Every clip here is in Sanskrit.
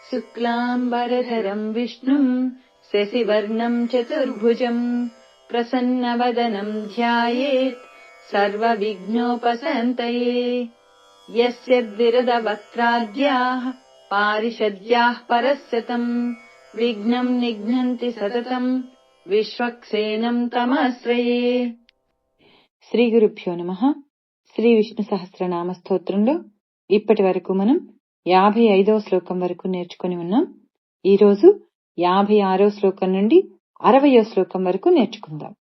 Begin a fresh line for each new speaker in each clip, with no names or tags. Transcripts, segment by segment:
शुक्लाम्बरधरम् विष्णुम् शशिवर्णम् चतुर्भुजम् प्रसन्नवदनम् ध्यायेत् सर्वविघ्नोपशान्तये। यस्य द्विरदवक्त्राद्याः पारिषद्याः परस्यतम् विघ्नम् निघ्नन्ति सततम् विश्वक्सेनम् तमाश्रये। శ్రీ గురుభ్యో నమః. శ్రీ విష్ణు సహస్రనామ స్తోత్రంలో ఇప్పటి వరకు మనం 55వ శ్లోకం వరకు నేర్చుకుని ఉన్నాం. ఈ రోజు 56వ శ్లోకం నుండి 60వ శ్లోకం వరకు నేర్చుకుందాం.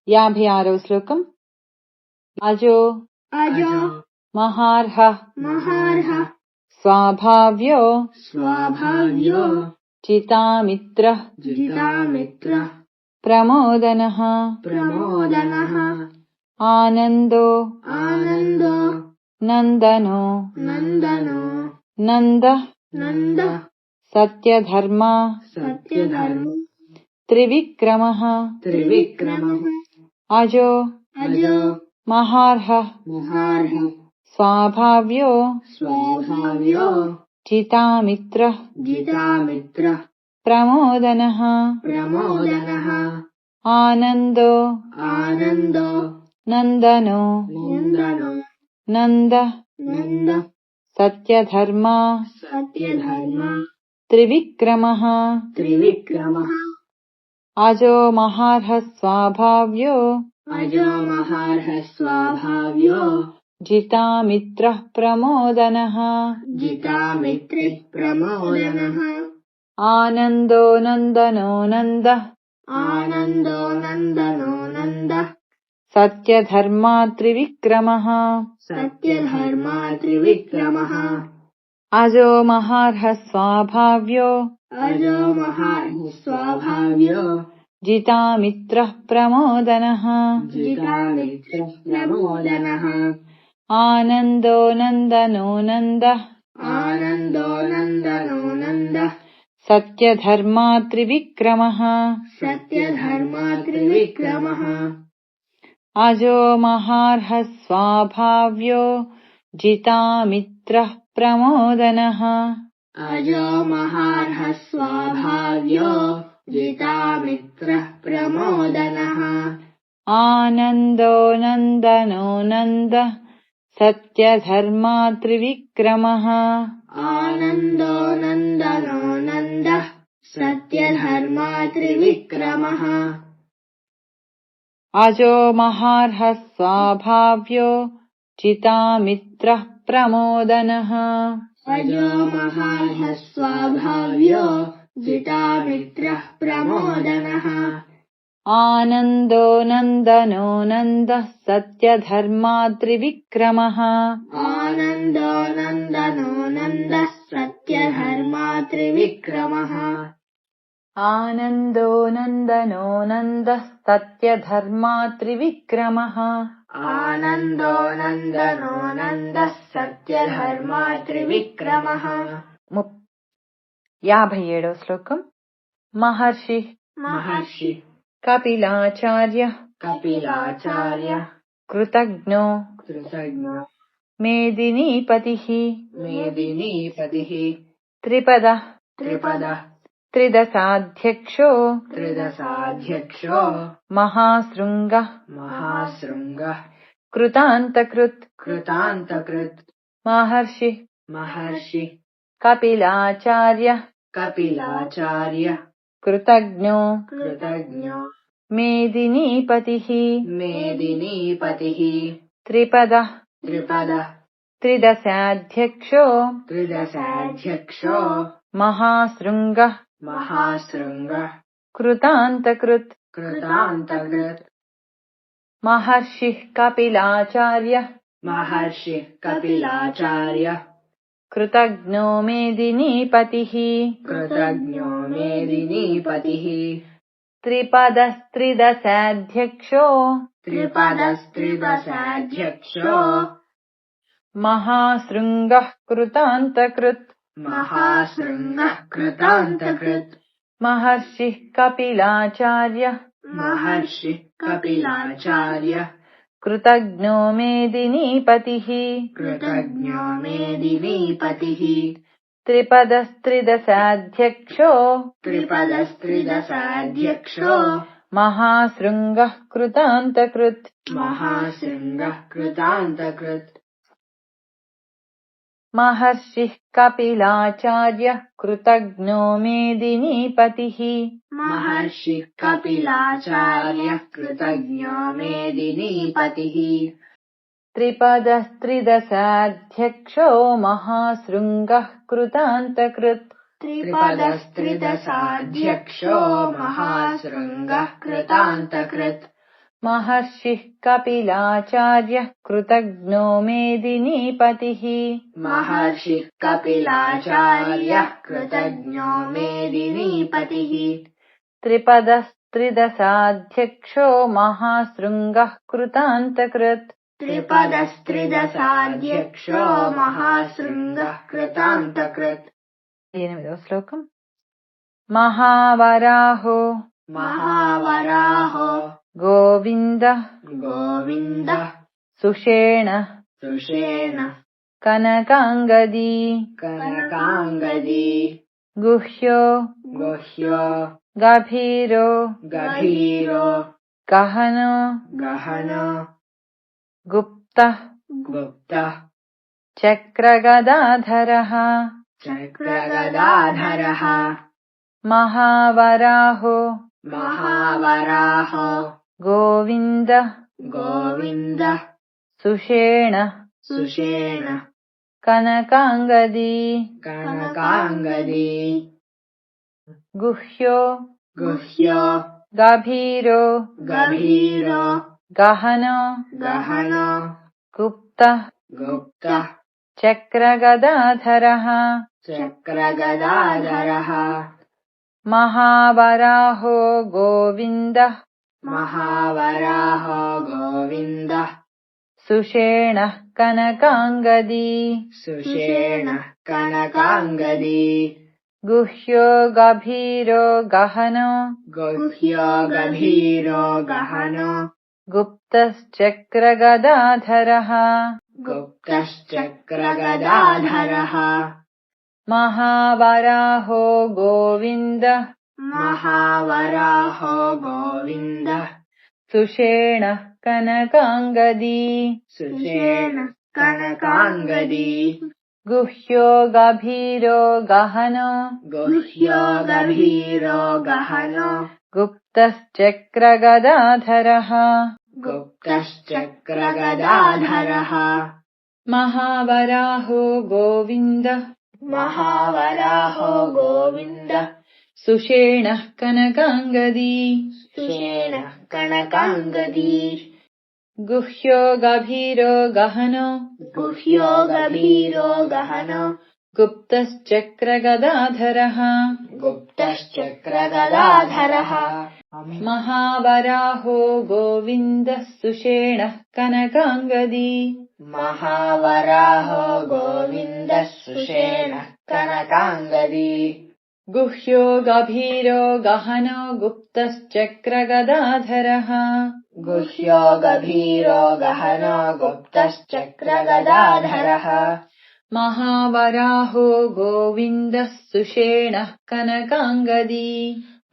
56వ శ్లోకం. అజో
అజో
మహార్హ
మహార్హ
స్వాభావ్యో
స్వాభావ్యో
జితామిత్ర
జితామిత్ర
ప్రమోదనః
ప్రమోదనః
ఆనందో
ఆనందో
నందనో
నందనో
నంద
నంద
సత్యధర్మ
సత్యధర్మ
త్రివిక్రమః
త్రివిక్రమః
అజో
అజో
మహార్హ
మహార్హ
స్వాభావ్యో
స్వాభావ్యో
జితామిత్ర
జితామిత్ర
ప్రమోదనః
ప్రమోదనః
ఆనందో
ఆనందో
నందనో
నందనో
నంద
నంద
సత్యధర్మ
సత్యధర్మ
త్రివిక్రమః
త్రివిక్రమః
అజో మహార్హ స్వాభావ్యో
అజో మహార్హ స్వాభావ్యో
జితామిత్ర ప్రమోదనః
జితామిత్రి ప్రమోదనః
ఆనందో నందనో నంద
ఆనందో నందనో నంద
సత్యధర్మ త్రివిక్రమః
సత్యధర్మ త్రివిక్రమః
అజో మహార్హ స్వాభావ్యో
అజో మహార్హ స్వాభావ్యో
జితామిత్ర ప్రమోదనః
జితామిత్ర ప్రమోదనః
ఆనందో నందనో నంద
ఆనందో నందనో నంద
సత్యధర్మ త్రివిక్రమః
సత్యధర్మ త్రివిక్రమః
అజో మహార్హ స్వాభావ్యో జితామిత్ర ప్రమోదనః
అజో మహార్హ స్వాభావ్యో జితామిత్ర ప్రమోదనః
ఆనందో నందనో నంద సత్యధర్మ త్రివిక్రమః
ఆనందో నందనో నంద సత్యధర్మ త్రివిక్రమః
అజో మహార్హ స్వాభావ్యో జితామిత్ర ప్రమోదనః
అజో మహార్హ స్వాభావ్యో జితామిత్ర ప్రమోదనః
ఆనందో నందనో నంద సత్యధర్మ త్రివిక్రమః
ఆనందో నందనో నంద సత్యధర్మ త్రివిక్రమః
ఆనందో నందనో నంద సత్యధర్మ త్రివిక్రమః
ఆనందో నందనో నంద సత్యధర్మ త్రివిక్రమః
57వ శ్లోకం. మహర్షి
మహర్షి
కపిలాచార్య
కపిలాచార్య
కృతజ్ఞో
కృతజ్ఞో
మేదినీపతిః
మేదినీపతిః
త్రిపద
త్రిపద
త్రిదశాధ్యక్షో
త్రిదశాధ్యక్షో
మహాశృంగ
మహాశృంగ
కృతాంతకృత్
కృతాంతకృత్
మహర్షి
మహర్షి
కపిలాచార్య
కపిలాచార్య
కృతజ్ఞో
కృతజ్ఞో
మేదినీపతిః
మేదినీపతిః
త్రిపద
త్రిపద
త్రిదశాధ్యక్షో
త్రిదశాధ్యక్షో
మహాశృంగ
మహాశృంగ
కృతాంతకృత్
కృతాంతకృత్
మహర్షి కపిలాచార్య
మహర్షి కపిలాచార్య
కృతజ్ఞో మేదినీపతిః
కృతజ్ఞో మేదినీపతిః
త్రిపదస్త్రిదశాధ్యక్షో
త్రిపదస్త్రిదశాధ్యక్షో
మహాశృంగః కృతాంతకృత్
మహాశృంగః కృతాంతకృత్
మహర్షి కపిలాచార్య
మహర్షి కపిలాచార్య
కృతజ్ఞో మేదినీపతిః
కృతజ్ఞో మేదినీపతిః
त्रिपदस्त्रिदशाध्यक्षो
त्रिपदस्त्रिदशाध्यक्षो
महाशृङ्गः कृतान्तकृत्
महाशृङ्गः कृतान्तकृत्
महर्षिः कपिलाचार्यः कृतघ्नो मेदिनीपतिः
महर्षिः कपिलाचार्यः कृतज्ञो मेदिनीपतिः
त्रिपदस्त्रिदशाध्यक्षो महाशृङ्गः कृतान्तकृत्
त्रिपदस्त्रिदशाध्यक्षो महाशृङ्गः कृतान्तकृत्
महर्षिः कपिलाचार्यः कृतघ्नो मेदिनीपतिः
महर्षिः कपिलाचार्यः कृतज्ञो मेदिनीपतिः
त्रिपदस्त्रिदशाध्यक्षो महाशृङ्गः कृतान्तकृत्
त्रिपदस्त्रिदशाध्यक्षो महाशृङ्गः कृतान्तकृत्
8వ శ్లోకం महावराहो
महावराहो
गोविन्दः
गोविन्दः
सुषेणः
सुषेणः
कनकाङ्गदी
कनकाङ्गदी
गुह्यो
गुह्यो
गभीरो
गभीरो
गहनो
गहनो
गुप्तः
गुप्तः
चक्रगदाधरः
चक्रगदाधरः
महावराहो
महावराहो
गोविन्दः
गोविन्दः
सुषेणः
सुषेणः
कनकाङ्गदी
कनकाङ्गदी
गुह्यो
गुह्यो
गभीरो
गभीरो
गहनो
गहनो
गुप्तः
गुप्तः
चक्रगदाधरः
चक्रगदाधरः
महावराहो गोविन्दः
महावराहो गोविन्दः
सुषेणः कनकाङ्गदी
सुषेणः कनकाङ्गदी
गुह्यो गभीरो गहनो
गुह्यो गभीरो गहनो
गुप्तश्चक्रगदाधरः
गुप्तश्चक्रगदाधरः
महावराहो गोविन्दः
महावराहो गोविन्दः
सुषेणः कनकाङ्गदी
सुषेणः कनकाङ्गदी
गुह्यो गभीरो गहनो
गुह्यो गभीरो गहनो
गुप्तश्चक्रगदाधरः
गुप्तश्चक्रगदाधरः
महावराहो गोविन्दः
महावराहो गोविन्दः
सुषेणः कनकाङ्गदी
सुषेणः कनकाङ्गदी
गुह्यो गभीरो गहनो
गुह्यो गभीरो गहनो
गुप्तश्चक्रगदाधरः
गुप्तश्चक्रगदाधरः
महावराहो गोविन्दः सुषेणः कनकाङ्गदी
महावराहो गोविन्दः सुषेणः कनकाङ्गदी
गुह्यो गभीरो गहनो गुप्तश्चक्रगदाधरः
गुह्यो गभीरो गहनो गुप्तश्चक्रगदाधरः
महावराहो गोविन्दः सुषेणः कनकाङ्गदी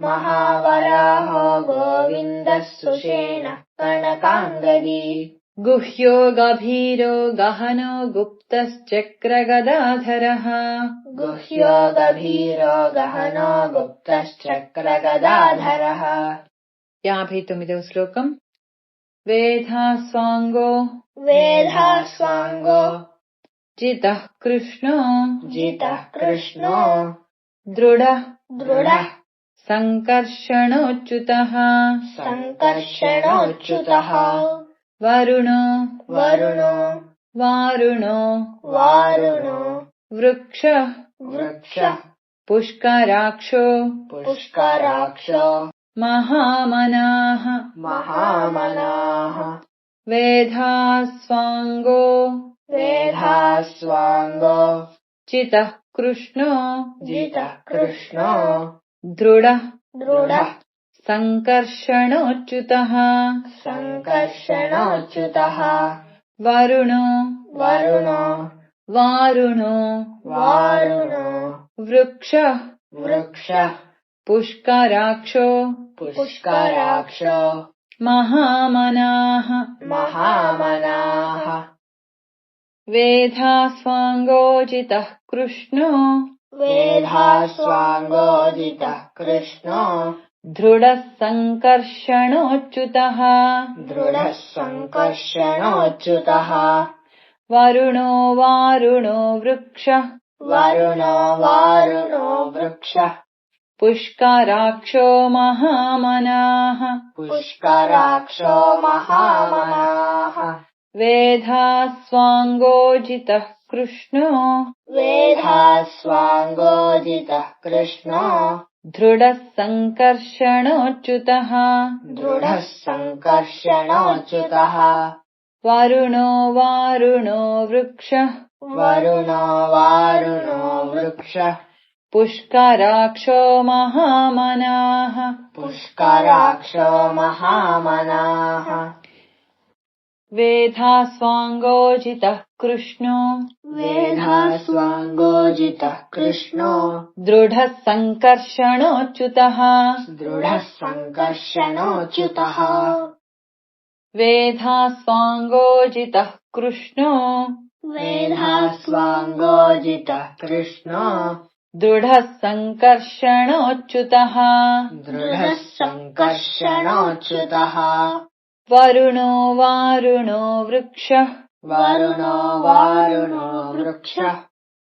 महावराहो गोविन्दः सुषेणः कनकाङ्गदी
गुह्यो गभीरो गहनो गुप्तश्चक्रगदाधरः
गुह्यो गभीरो गहनो गुप्तश्चक्रगदाधरः
59వ శ్లోకం वेधास्वाङ्गो
वेधास्वाङ्गो
जितः कृष्णो
जितः कृष्णो
दृढः
दृढः
सङ्कर्षणोच्युतः
सङ्कर्षणोच्युतः
वरुणो
वरुणो
वारुणो
वारुणो
वृक्षः
वृक्षः
पुष्कराक्षो
पुष्कराक्षो
महामनाः
महामनाः
वेधास्वाङ्गो
वेधास्वाङ्गो
चितः कृष्णो
जितः कृष्णो
दृढः
दृढः
सङ्कर्षणोच्युतः
सङ्कर्षणोच्युतः
वरुणो
वरुणो
वारुणो
वारुणो
वृक्षः
वृक्षः
पुष्कराक्षो
पुष्कराक्षो
महामनाः
महामनाः
वेधास्वाङ्गोजितः कृष्णो
वेधास्वाङ्गोजितः कृष्णो
दृढः सङ्कर्षणोच्युतः
दृढः सङ्कर्षणोच्युतः
वरुणो वारुणो वृक्षः
वरुणो वारुणो वृक्षः
पुष्कराक्षो महामनाः
पुष्कराक्षो महामनाः
वेधास्वाङ्गोजितः कृष्णो
वेधास्वाङ्गोजितः कृष्णो
दृढः सङ्कर्षणोच्युतः
दृढः सङ्कर्षणोच्युतः
वरुणो वारुणो वृक्षः
वरुणो वारुणो वृक्षः
पुष्कराक्षो महामनाः
पुष्कराक्षो महामनाः
वेधास्वाङ्गोजितः कृष्णो
वेधास्वाङ्गोजितः कृष्णो
दृढः सङ्कर्षणोच्युतः
दृढः सङ्कर्षणोच्युतः
वेधास्वाङ्गोजितः कृष्णो
वेधास्वाङ्गोजितः कृष्णो
दृढः सङ्कर्षणोच्युतः
दृढः सङ्कर्षणोच्युतः
वरुणो वारुणो वृक्षः
वरुणो वारुणो वृक्षः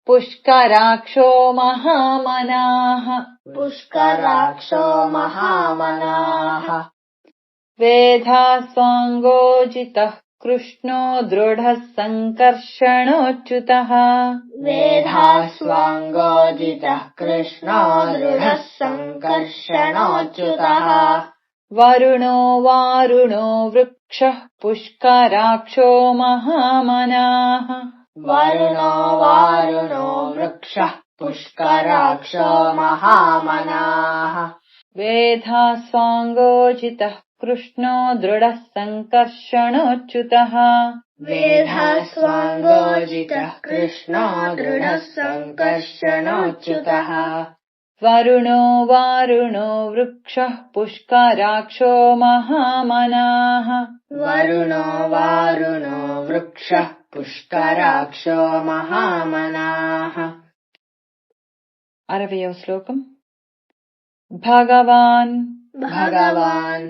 पुष्कराक्षो महामनाः
पुष्कराक्षो महामनाः
वेधास्वाङ्गोजितः कृष्णो दृढः सङ्कर्षणोच्युतः
वेधास्वाङ्गोजितः कृष्णो दृढः सङ्कर्षणोच्युतः
वरुणो वारुणो वृक्षः पुष्कराक्षो महामनाः
वरुणो वारुणो वृक्षः पुष्कराक्षो महामनाः
वेधास्वाङ्गोजितः कृष्णो दृढः सङ्कर्षणोच्युतः
वेधास्वाङ्गोजितः कृष्णो दृढः सङ्कर्षणोच्युतः
वरुणो वारुणो वृक्षः पुष्कराक्षो महामनाः
वरुणो वारुणो वृक्षः पुष्कराक्षो महामनाः
60వ శ్లోకం भगवान्
भगवान्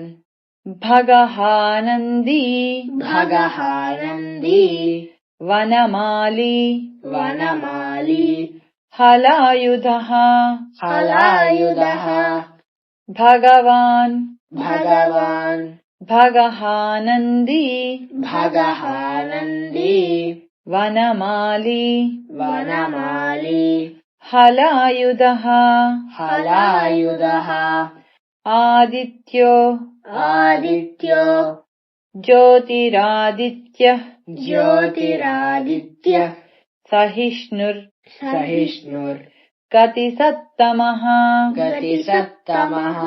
भगहानन्दी
भगहानन्दी
वनमाली
वनमाली
हलायुधः
हलायुधः
भगवान्
भगवान्
भगहानन्दी
भगहानन्दी
वनमाली
वनमाली
हलायुधः
हलायुधः
आदित्यो
आदित्यो
ज्योतिरादित्यः
ज्योतिरादित्यः
सहिष्णुर्
सहिष्णुर्
गतिसत्तमः
गतिसत्तमः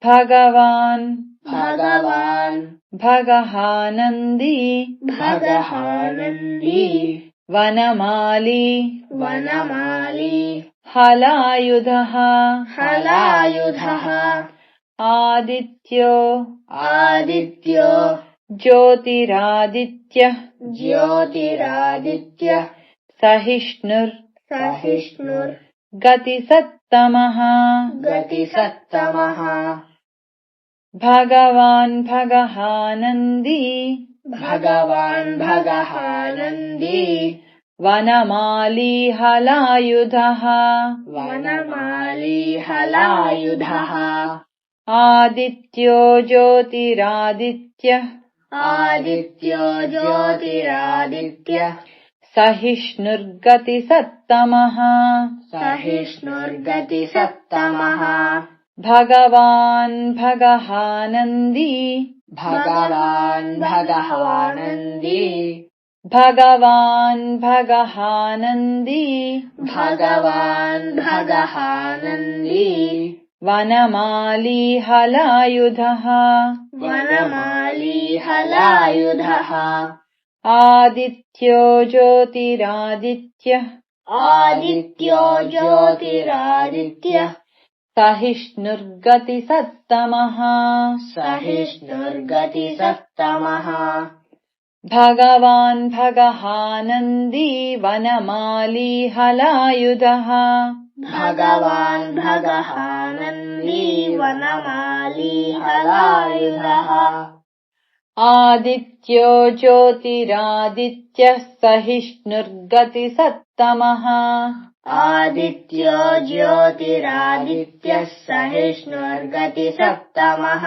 भगवान्
भगवान्
भगहानन्दी
भगहानन्दी
वनमाली
वनमाली
हलायुधः
हलायुधः
आदित्यो
आदित्यो
ज्योतिरादित्यः
ज्योतिरादित्यः
सहिष्णुर्
सहिष्णुर्
गतिसत्तमः
गतिसत्तमः
भगवान् भगहानन्दी
भगवान् भगहानन्दी
वनमाली हलायुधः
वनमाली हलायुधः
आदित्यो ज्योतिरादित्यः
आदित्यो ज्योतिरादित्यः
सहिष्णुर्गतिसत्तमः
सहिष्णुर्गतिसत्तमः
भगवान् भगहानन्दी
भगवान् भगहानन्दी
भगवान् भगहानन्दी
भगवान् भगहानन्दी
वनमाली हलायुधः
वनमाली हलायुधः
आदित्यो ज्योतिरादित्यः
आदित्यो ज्योतिरादित्यः
सहिष्णुर्गतिसत्तमः
सहिष्णुर्गतिसत्तमः
भगवान् भगहानन्दी वनमाली हलायुधः
भगवान् भगहानन्दी वनमाली हलायुधः
आदित्यो ज्योतिरादित्यः सहिष्णुर्गतिसत्तमः
आदित्यो ज्योतिरादित्यः सहिष्णुर्गतिसत्तमः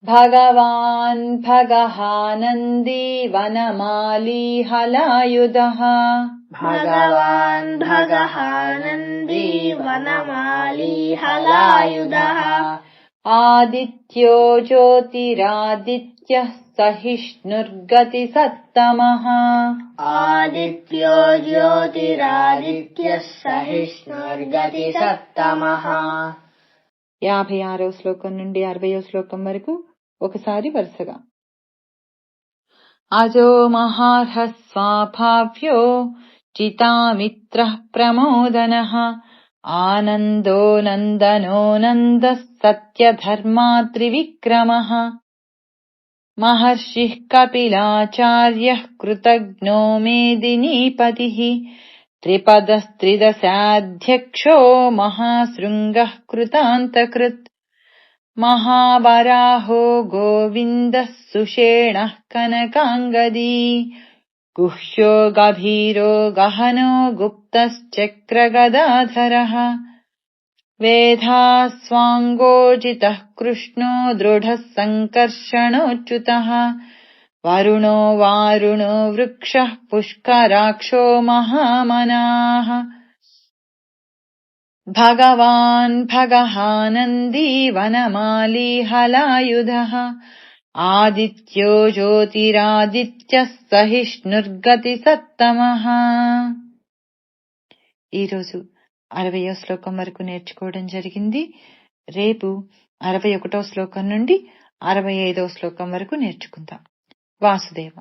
भगवान् भगहानन्दी वनमाली हलायुधः
भगवान् भगहानन्दी वनमाली हलायुधः
आदित्यो ज्योतिरादित्यः सहिष्णुर्गतिसत्तमः
आदित्यो ज्योतिरादित्यः सहिष्णुर्गतिसत्तमः
56వ శ్లోకం నుండి 60వ శ్లోకం వరకు ఒకసారి వరుసగా. అజో మహార్హ స్వాభావ్యో చితామిత్రః ప్రమోదనః ఆనందో నందనో నందః సత్యధర్మా త్రివిక్రమః మహర్షిః కపిలాచార్యః కృతజ్ఞో మేదినీపతిః త్రిపదస్త్రిదశాధ్యక్షో మహాశృంగః కృతాంతకృత్ మహావరాహో గోవిందః సుషేణః కనకాంగదీ గుహ్యో గభీరో గహనో గుప్తశ్చక్రగదాధరः వేదాస్వాంగోజితః కృష్ణో దృఢः సంకర్షణోచ్యుతः వరుణో వారుణో వృక్షః పుష్కరాక్షో మహామనాః భగవాన్ భగహానందీ వనమాలి హలాయుధः ఆదిత్యో జ్యోతిరాదిత్యః సహిష్ణుర్గతిసత్తమః. ఈరోజు 60వ శ్లోకం వరకు నేర్చుకోవడం జరిగింది. రేపు 61వ శ్లోకం నుండి 65వ శ్లోకం వరకు నేర్చుకుందాం. వాసుదేవ.